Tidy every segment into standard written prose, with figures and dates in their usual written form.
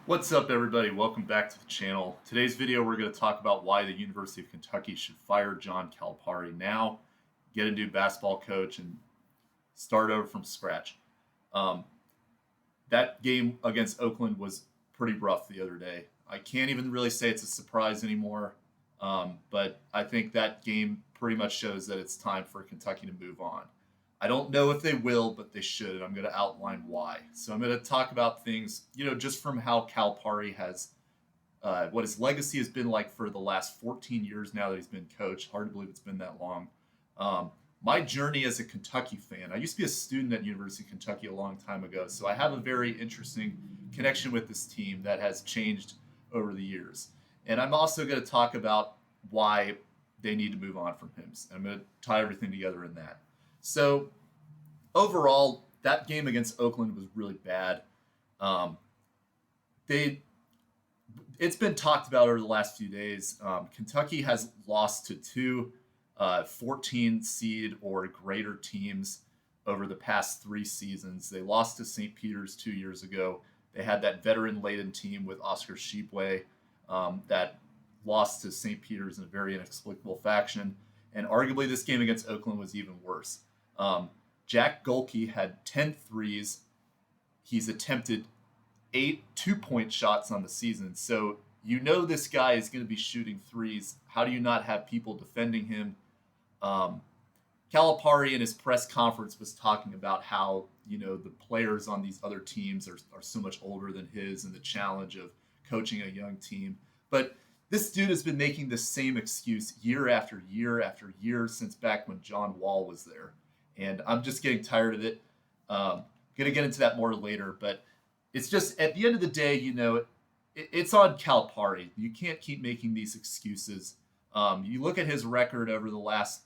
What's up, everybody? Welcome back to the channel. Today's video, we're going to talk about why the University of Kentucky should fire John Calipari now, get a new basketball coach, and start over from scratch. That game against Oakland was pretty rough the other day. I can't even really say it's a surprise anymore, but I think that game pretty much shows that it's time for Kentucky to move on. I don't know if they will, but they should, and I'm going to outline why. So I'm going to talk about things, just from how Calipari has, what his legacy has been like for the last 14 years now that he's been coach. Hard to believe it's been that long. My journey as a Kentucky fan, I used to be a student at University of Kentucky a long time ago, so I have a very interesting connection with this team that has changed over the years. And I'm also going to talk about why they need to move on from him. I'm going to tie everything together in that. So overall, that game against Oakland was really bad. It's been talked about over the last few days. Kentucky has lost to two 14 seed or greater teams over the past 3 seasons. They lost to St. Peter's 2 years ago. They had that veteran-laden team with Oscar Tshiebwe that lost to St. Peter's in a very inexplicable fashion. And arguably this game against Oakland was even worse. Jack Golke had 10 threes. He's attempted 8 2-point shots on the season. So this guy is going to be shooting threes. How do you not have people defending him? Calipari in his press conference was talking about how, the players on these other teams are so much older than his and the challenge of coaching a young team. But this dude has been making the same excuse year after year after year since back when John Wall was there. And I'm just getting tired of it. Going to get into that more later, but it's just at the end of the day, it's on Calipari. You can't keep making these excuses. You look at his record over the last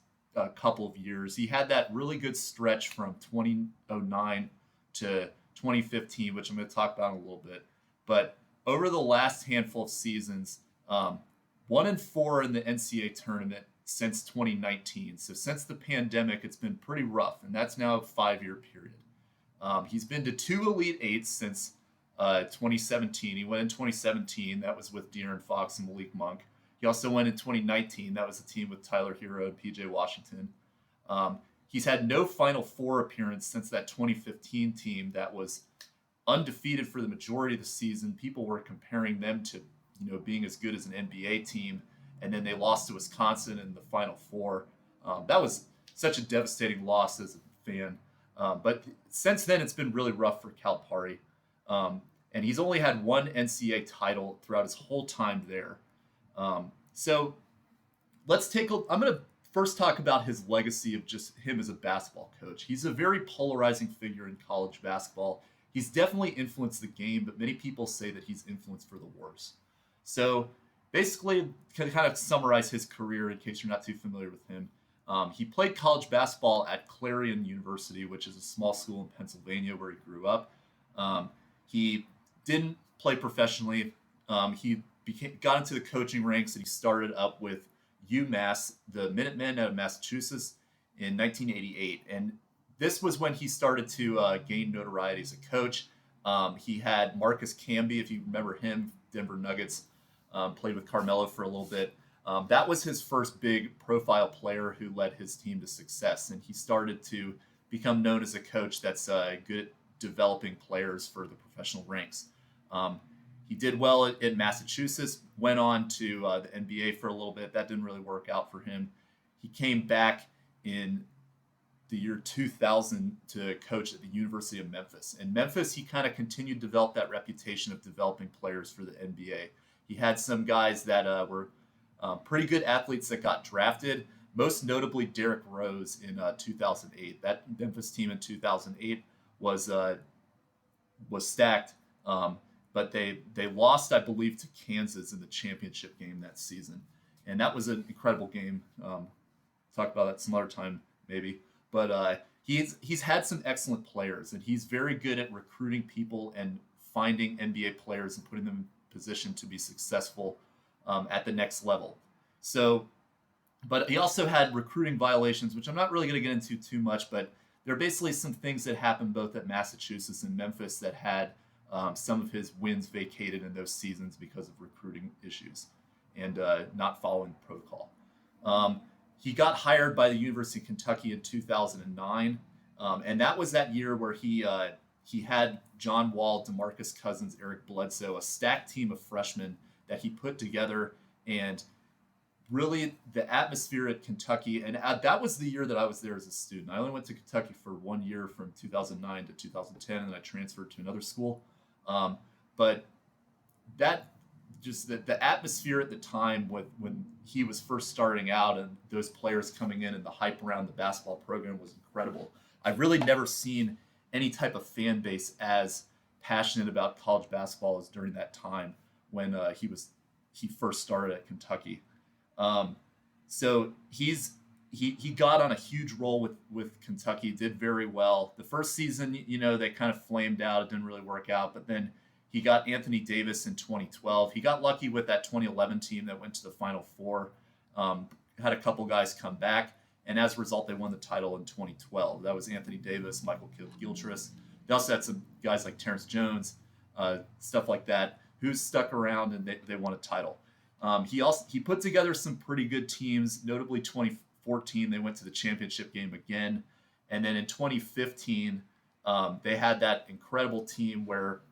couple of years. He had that really good stretch from 2009 to 2015, which I'm going to talk about in a little bit. But over the last handful of seasons, 1-4 in the NCAA tournament since 2019. So since the pandemic, it's been pretty rough, and that's now a 5-year period. He's been to 2 Elite Eights since 2017. He went in 2017. That was with De'Aaron Fox and Malik Monk. He also went in 2019. That was a team with Tyler Hero and PJ Washington. He's had no Final Four appearance since that 2015 team that was undefeated for the majority of the season. People were comparing them to being as good as an NBA team. And then they lost to Wisconsin in the Final Four. That was such a devastating loss as a fan. But since then, it's been really rough for Calipari. And he's only had 1 NCAA title throughout his whole time there. So I'm going to first talk about his legacy of just him as a basketball coach. He's a very polarizing figure in college basketball. He's definitely influenced the game, but many people say that he's influenced for the worse. So basically, to kind of summarize his career in case you're not too familiar with him, he played college basketball at Clarion University, which is a small school in Pennsylvania where he grew up. He didn't play professionally. He got into the coaching ranks, and he started up with UMass, the Minutemen out of Massachusetts, in 1988. And this was when he started to gain notoriety as a coach. He had Marcus Camby, if you remember him, Denver Nuggets. Played with Carmelo for a little bit. That was his first big profile player who led his team to success. And he started to become known as a coach that's good at developing players for the professional ranks. He did well at Massachusetts, went on to the NBA for a little bit. That didn't really work out for him. He came back in the year 2000 to coach at the University of Memphis. In Memphis, he kind of continued to develop that reputation of developing players for the NBA. He had some guys that were pretty good athletes that got drafted, most notably Derrick Rose in 2008. That Memphis team in 2008 was stacked, but they lost, I believe, to Kansas in the championship game that season. And that was an incredible game. Talk about that some other time, maybe. But he's had some excellent players, and he's very good at recruiting people and finding NBA players and putting them in position to be successful at the next level. So, but he also had recruiting violations, which I'm not really going to get into too much, but there are basically some things that happened both at Massachusetts and Memphis that had Some of his wins vacated in those seasons because of recruiting issues and not following protocol. He got hired by the University of Kentucky in 2009, and that was that year where he had John Wall, DeMarcus Cousins, Eric Bledsoe, a stacked team of freshmen that he put together, and really the atmosphere at Kentucky, and that was the year that I was there as a student. I only went to Kentucky for 1 year from 2009 to 2010, and then I transferred to another school. But that just the atmosphere at the time when he was first starting out and those players coming in and the hype around the basketball program was incredible. I've really never seen any type of fan base as passionate about college basketball as during that time when he first started at Kentucky. So he got on a huge roll with Kentucky, did very well. The first season, they kind of flamed out. It didn't really work out, but then he got Anthony Davis in 2012. He got lucky with that 2011 team that went to the Final Four. Had a couple guys come back, and as a result, they won the title in 2012. That was Anthony Davis, Michael Gilchrist. They also had some guys like Terrence Jones, stuff like that, who stuck around and they won a title. He put together some pretty good teams, notably 2014, they went to the championship game again. And then in 2015, they had that incredible team where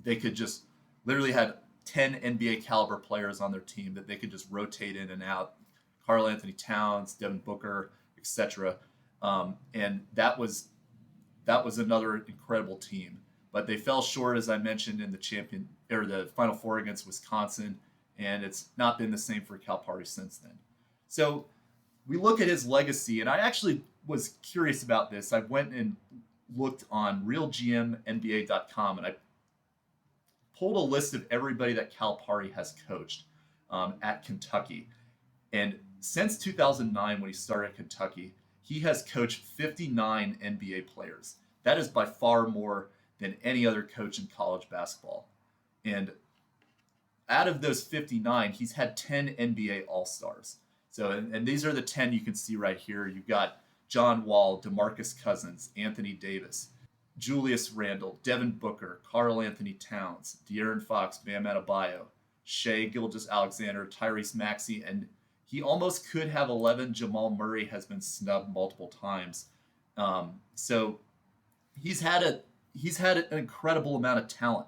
they could just literally had 10 NBA caliber players on their team that they could just rotate in and out. Karl Anthony Towns, Devin Booker, etc. And that was another incredible team. But they fell short, as I mentioned, in the Final Four against Wisconsin, and it's not been the same for Calipari since then. So we look at his legacy, and I actually was curious about this. I went and looked on realgmnba.com, and I pulled a list of everybody that Calipari has coached at Kentucky. And since 2009, when he started at Kentucky, he has coached 59 NBA players. That is by far more than any other coach in college basketball. And out of those 59, he's had 10 NBA All-Stars. So, and these are the 10 you can see right here. You've got John Wall, DeMarcus Cousins, Anthony Davis, Julius Randle, Devin Booker, Karl Anthony Towns, De'Aaron Fox, Bam Adebayo, Shai Gilgeous-Alexander, Tyrese Maxey, and he almost could have 11. Jamal Murray has been snubbed multiple times. So he's had an incredible amount of talent,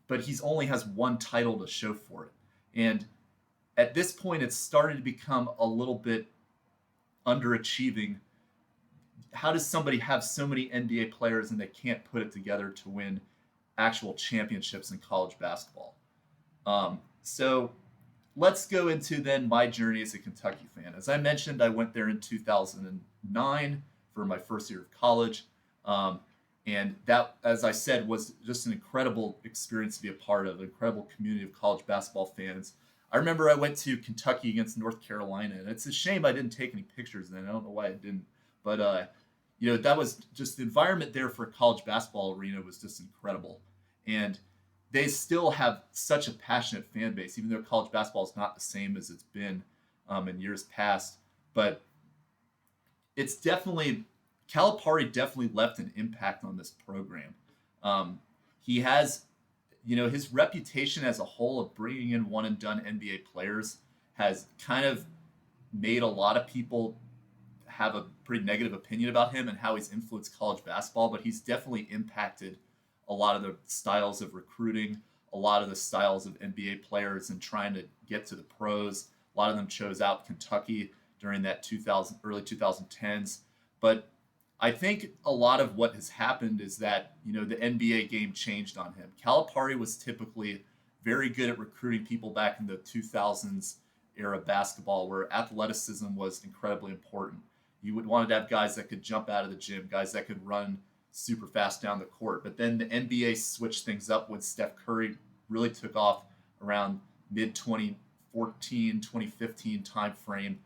but he's only has one title to show for it. And at this point, it's started to become a little bit underachieving. How does somebody have so many NBA players and they can't put it together to win actual championships in college basketball? So let's go into then my journey as a Kentucky fan. As I mentioned, I went there in 2009 for my first year of college. And that, as I said, was just an incredible experience to be a part of, an incredible community of college basketball fans. I remember I went to Kentucky against North Carolina, and it's a shame I didn't take any pictures then. I don't know why I didn't. But, that was just the environment there for a college basketball arena was just incredible. And they still have such a passionate fan base, even though college basketball is not the same as it's been in years past. But it's Calipari definitely left an impact on this program. He has, his reputation as a whole of bringing in one-and-done NBA players has kind of made a lot of people have a pretty negative opinion about him and how he's influenced college basketball, but he's definitely impacted a lot of the styles of recruiting, a lot of the styles of NBA players and trying to get to the pros. A lot of them chose out Kentucky during that early 2010s. But I think a lot of what has happened is that, the NBA game changed on him. Calipari was typically very good at recruiting people back in the 2000s era basketball where athleticism was incredibly important. You would want to have guys that could jump out of the gym, guys that could run super fast down the court. But then the NBA switched things up when Steph Curry really took off around mid-2014, 2015 time frame.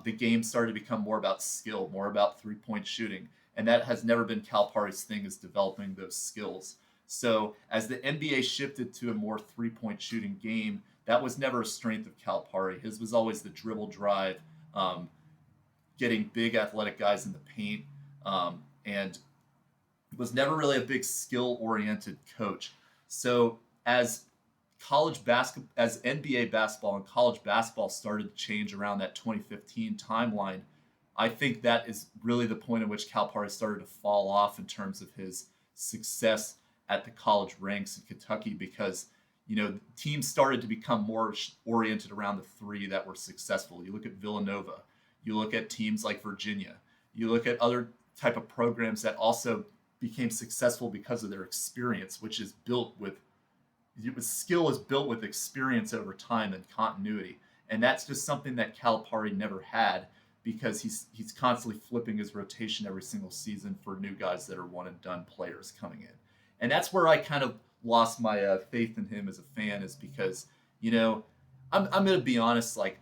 The game started to become more about skill, more about three-point shooting. And that has never been Calipari's thing, is developing those skills. So as the NBA shifted to a more three-point shooting game, that was never a strength of Calipari. His was always the dribble drive, getting big athletic guys in the paint. And was never really a big skill-oriented coach. So as college basketball, as NBA basketball and college basketball started to change around that 2015 timeline, I think that is really the point at which Calipari started to fall off in terms of his success at the college ranks in Kentucky, because teams started to become more oriented around the three that were successful. You look at Villanova, you look at teams like Virginia, you look at other type of programs that also became successful because of their experience, which is built with skill is built with experience over time and continuity. And that's just something that Calipari never had, because he's constantly flipping his rotation every single season for new guys that are one and done players coming in. And that's where I kind of lost my faith in him as a fan, is because, I'm going to be honest, like,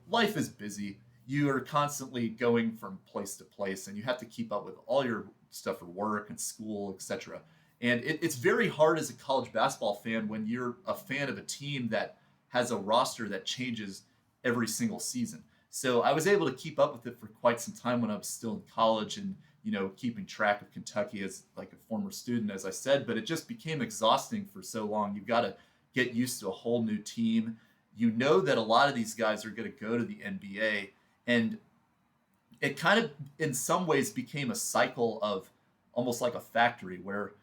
life is busy. You are constantly going from place to place, and you have to keep up with all your stuff for work and school, etc. And it's very hard as a college basketball fan when you're a fan of a team that has a roster that changes every single season. So I was able to keep up with it for quite some time when I was still in college, and keeping track of Kentucky as like a former student, as I said. But it just became exhausting for so long. You've got to get used to a whole new team. You know that a lot of these guys are going to go to the NBA, and it kind of, in some ways, became a cycle of almost like a factory where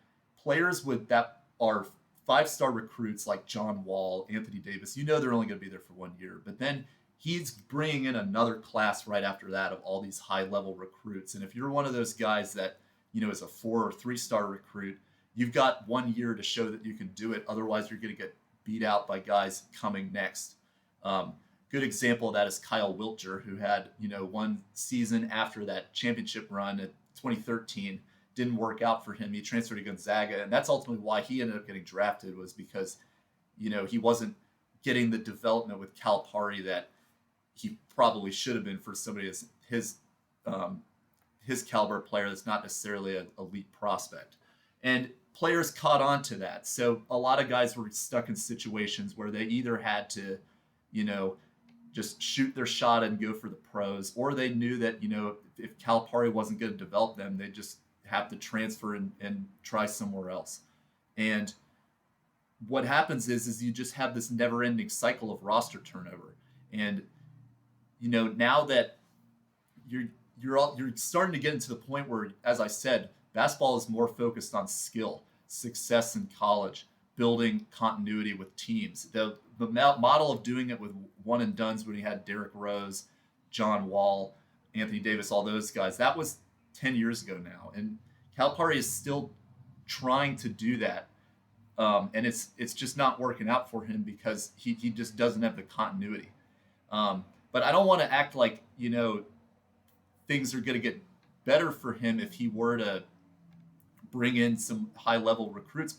players that are five-star recruits like John Wall, Anthony Davis, they're only going to be there for 1 year. But then he's bringing in another class right after that of all these high-level recruits. And if you're one of those guys that, is a 4 or 3-star recruit, you've got 1 year to show that you can do it. Otherwise, you're going to get beat out by guys coming next. Good example of that is Kyle Wiltjer, who had, one season after that championship run at 2013. Didn't work out for him. He transferred to Gonzaga, and that's ultimately why he ended up getting drafted, was because, he wasn't getting the development with Calipari that he probably should have been for somebody as his caliber player that's not necessarily an elite prospect. And players caught on to that. So a lot of guys were stuck in situations where they either had to, just shoot their shot and go for the pros, or they knew that, if Calipari wasn't going to develop them, they just have to transfer and try somewhere else. And what happens is you just have this never-ending cycle of roster turnover. And now that you're starting to get into the point where, as I said, basketball is more focused on skill, success in college, building continuity with teams. The model of doing it with one and dones, when he had Derrick Rose, John Wall, Anthony Davis, all those guys, that was 10 years ago now. And Calipari is still trying to do that. And it's just not working out for him because he just doesn't have the continuity. But I don't want to act like, things are going to get better for him if he were to bring in some high-level recruits,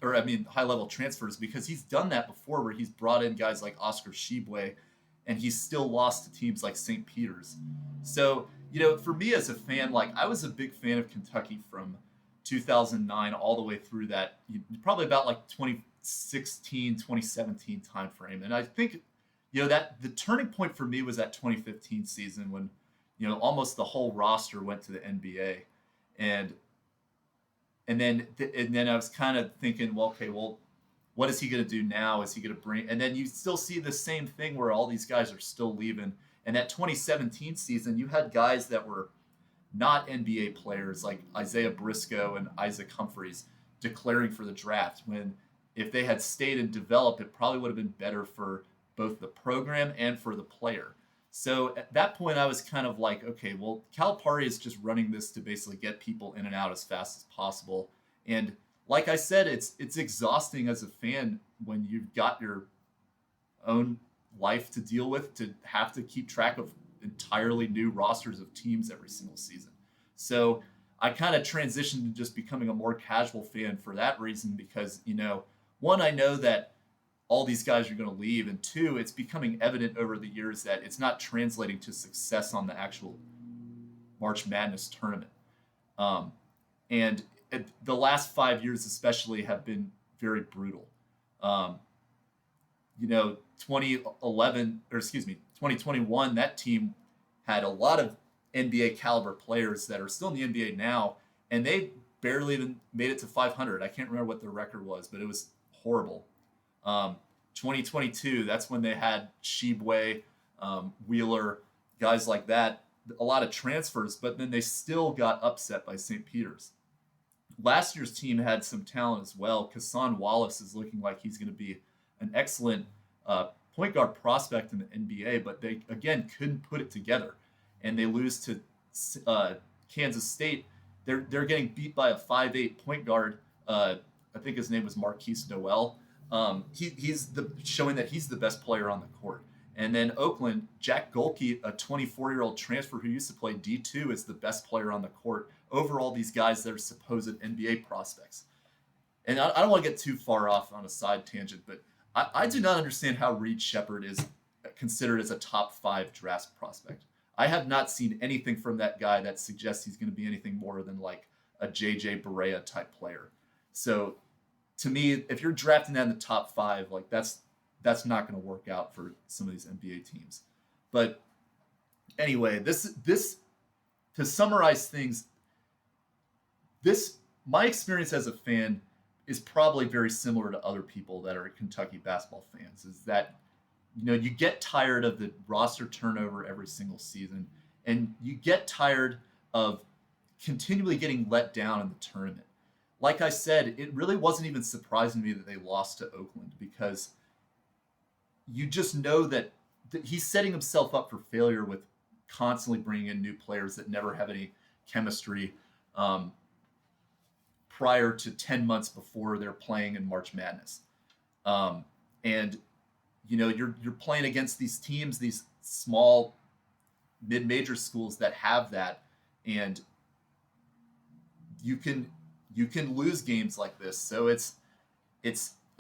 high-level transfers, because he's done that before, where he's brought in guys like Oscar Tshiebwe, and he's still lost to teams like St. Peter's. So, for me as a fan, like, I was a big fan of Kentucky from 2009 all the way through that, probably about like 2016, 2017 timeframe. And I think, that the turning point for me was that 2015 season when, almost the whole roster went to the NBA. And then I was kind of thinking, well, okay, well, what is he going to do now? Is he going to bring? And then you still see the same thing where all these guys are still leaving. And that 2017 season, you had guys that were not NBA players like Isaiah Briscoe and Isaac Humphries declaring for the draft, when if they had stayed and developed, it probably would have been better for both the program and for the player. So at that point, I was kind of like, okay, well, Calipari is just running this to basically get people in and out as fast as possible. And like I said, it's exhausting as a fan when you've got your own life to deal with, to have to keep track of entirely new rosters of teams every single season. So I kind of transitioned to just becoming a more casual fan for that reason, because, one, I know that all these guys are going to leave, and two, it's becoming evident over the years that it's not translating to success on the actual March Madness tournament. And the last 5 years especially have been very brutal. 2021, that team had a lot of NBA caliber players that are still in the NBA now, and they barely even made it to 500. I can't remember what their record was, but it was horrible. 2022, that's when they had Shibwe, Wheeler, guys like that, a lot of transfers, but then they still got upset by St. Peter's. Last year's team had some talent as well. Kassan Wallace is looking like he's going to be an excellent point guard prospect in the NBA, but they, again, couldn't put it together. And they lose to Kansas State. They're getting beat by a 5'8" point guard. I think his name was Marquise Noel. He's showing that he's the best player on the court. And then Oakland, Jack Golke, a 24-year-old transfer who used to play D2, is the best player on the court over all these guys that are supposed NBA prospects. And I don't want to get too far off on a side tangent, but I do not understand how Reed Shepherd is considered as a top 5 draft prospect. I have not seen anything from that guy that suggests he's going to be anything more than like a JJ Barea type player. So to me, if you're drafting that in the top 5, like that's not going to work out for some of these NBA teams. But anyway, this to summarize things, my experience as a fan is probably very similar to other people that are Kentucky basketball fans, is that, you know, you get tired of the roster turnover every single season, and you get tired of continually getting let down in the tournament. Like I said, it really wasn't even surprising to me that they lost to Oakland, because you just know that he's setting himself up for failure with constantly bringing in new players that never have any chemistry prior to 10 months before they're playing in March Madness. And, you know, you're playing against these teams, these small mid-major schools that have that, and you can lose games like this. So it's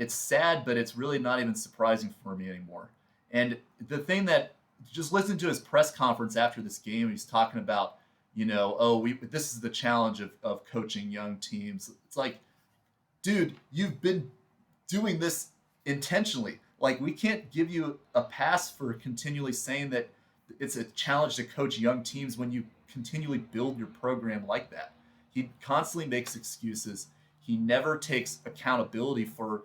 sad, but it's really not even surprising for me anymore. And the thing that, just listen to his press conference after this game, he's talking about, you know, this is the challenge of coaching young teams. It's like, dude, you've been doing this intentionally. Like, we can't give you a pass for continually saying that it's a challenge to coach young teams when you continually build your program like that. He constantly makes excuses. He never takes accountability for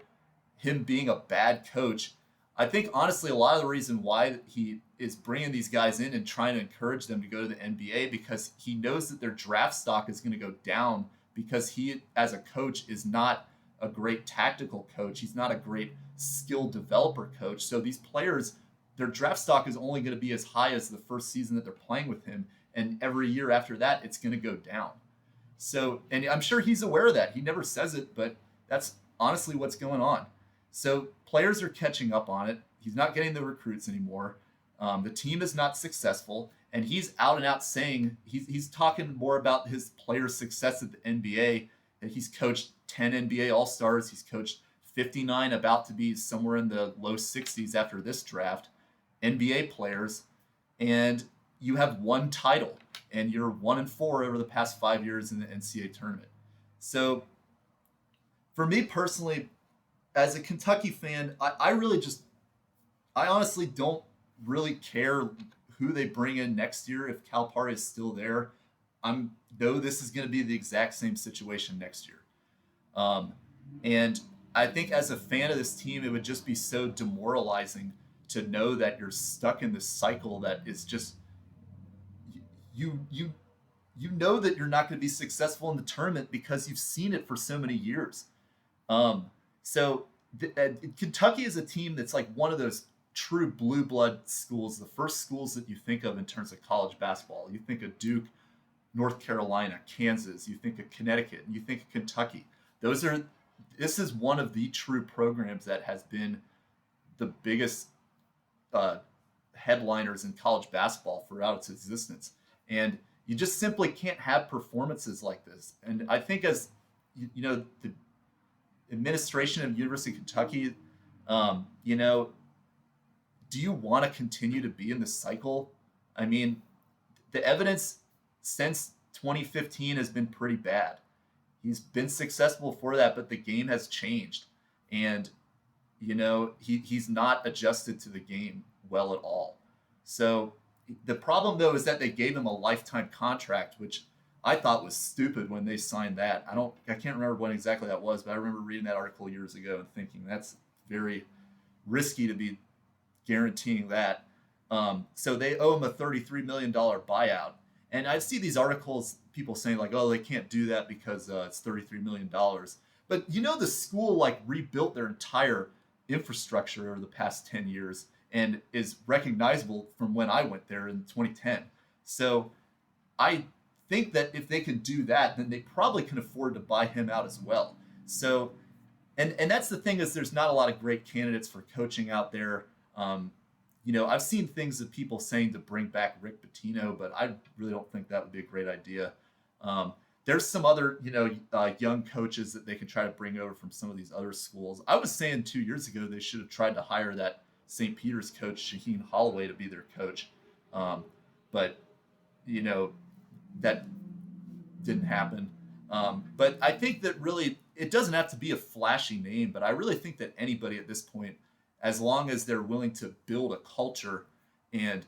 him being a bad coach. I think, honestly, a lot of the reason why he is bringing these guys in and trying to encourage them to go to the NBA, because he knows that their draft stock is going to go down, because he, as a coach, is not a great tactical coach. He's not a great skill developer coach. So these players, their draft stock is only going to be as high as the first season that they're playing with him. And every year after that, it's going to go down. So, and I'm sure he's aware of that. He never says it, but that's honestly what's going on. So players are catching up on it. He's not getting the recruits anymore. The team is not successful, and he's out and out saying he's talking more about his players' success at the NBA. That he's coached 10 NBA All-Stars. He's coached 59, about to be somewhere in the low 60s after this draft, NBA players, and you have one title, and you're 1-4 over the past 5 years in the NCAA tournament. So for me personally, as a Kentucky fan, I honestly don't really care who they bring in next year if Calipari is still there. Know this is going to be the exact same situation next year. And I think as a fan of this team, it would just be so demoralizing to know that you're stuck in this cycle that is just, you know that you're not going to be successful in the tournament because you've seen it for so many years. Kentucky is a team that's like one of those true blue blood schools, the first schools that you think of in terms of college basketball. You think of Duke, North Carolina, Kansas, you think of Connecticut, and you think of Kentucky. This is one of the true programs that has been the biggest headliners in college basketball throughout its existence. And you just simply can't have performances like this. And I think, as you know, the administration of University of Kentucky, do you want to continue to be in this cycle? I mean, the evidence since 2015 has been pretty bad. He's been successful for that, but the game has changed. And, he's not adjusted to the game well at all. So the problem, though, is that they gave him a lifetime contract, which I thought was stupid when they signed that. I can't remember when exactly that was, but I remember reading that article years ago and thinking that's very risky to be guaranteeing that. So they owe him a $33 million buyout. And I see these articles, people saying like, oh, they can't do that because it's $33 million. But the school like rebuilt their entire infrastructure over the past 10 years and is recognizable from when I went there in 2010. So I think that if they can do that, then they probably can afford to buy him out as well. So, and that's the thing, is there's not a lot of great candidates for coaching out there. I've seen things of people saying to bring back Rick Pitino, but I really don't think that would be a great idea. There's some other, young coaches that they can try to bring over from some of these other schools. I was saying 2 years ago they should have tried to hire that St. Peter's coach, Shaheen Holloway, to be their coach. But, that didn't happen. But I think that really it doesn't have to be a flashy name, but I really think that anybody at this point, as long as they're willing to build a culture and,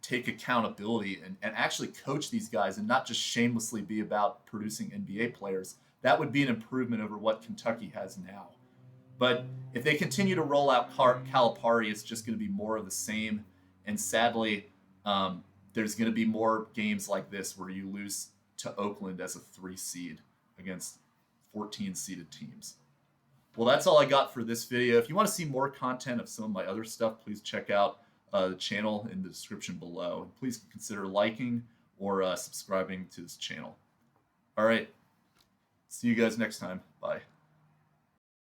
take accountability and actually coach these guys and not just shamelessly be about producing NBA players, that would be an improvement over what Kentucky has now. But if they continue to roll out Calipari, it's just going to be more of the same. And sadly, there's going to be more games like this where you lose to Oakland as a 3 seed against 14 seeded teams. Well, that's all I got for this video. If you want to see more content of some of my other stuff, please check out the channel in the description below. And please consider liking or subscribing to this channel. All right. See you guys next time. Bye.